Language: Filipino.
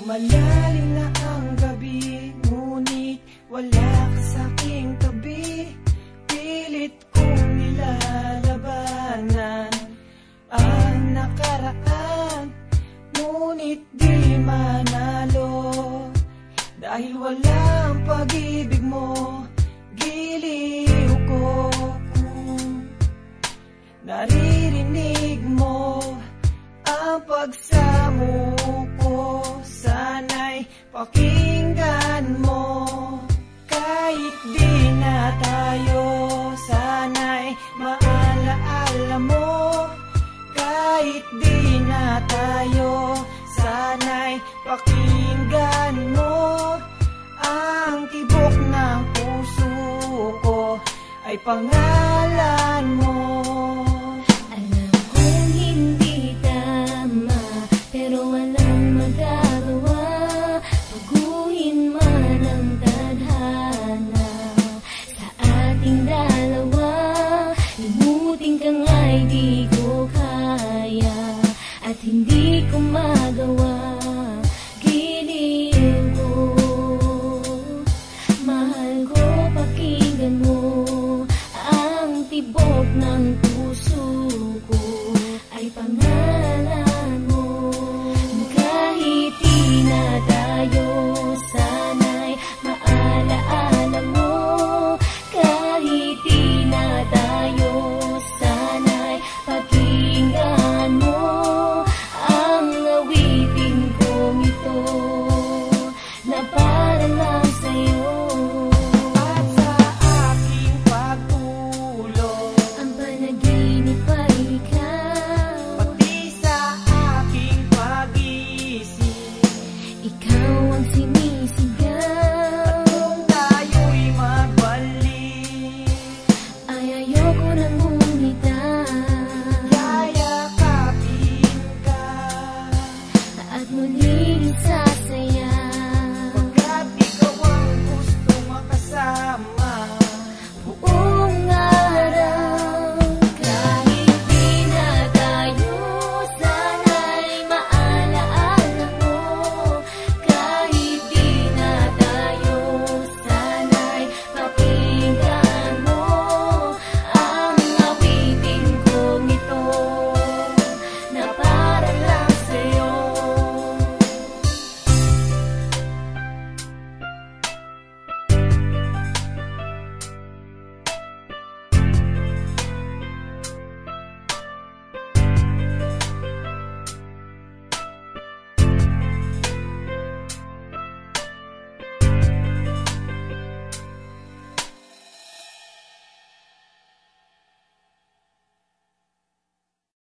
Lumalalim na ang gabi, ngunit wala ka sa'king tabi. Pilit kong nilalabanan ang nakaraan, ngunit di manalo. Dahil walang pag-ibig mo, giliw ko. Naririnig mo ang pagsamo ko, sana'y pakinggan mo. Kahit di na tayo, sana'y maalaala mo. Kahit di na tayo, sana'y pakinggan mo. Ang tibok ng puso ko ay pangalan mo. Alam kong hindi tama, pero walang magagawa. Baguhin man ang tadhana sa ating dalawa. Limutin ka nga'y di ko kaya, at hindi ko magawa. Giliw ko, mahal ko, pakinggan mo. Ang tibok ng puso ko ay pangalan mo. Kahit di na tayo, sana'y maalaala mo. Kahit di na tayo, sana'y pakinggan mo. Ang awitin kong ito na para lang sa'yo. At sa aking pagtulog, Ang panaginip ay ikaw. pati sa aking pag-isip, Ikaw ang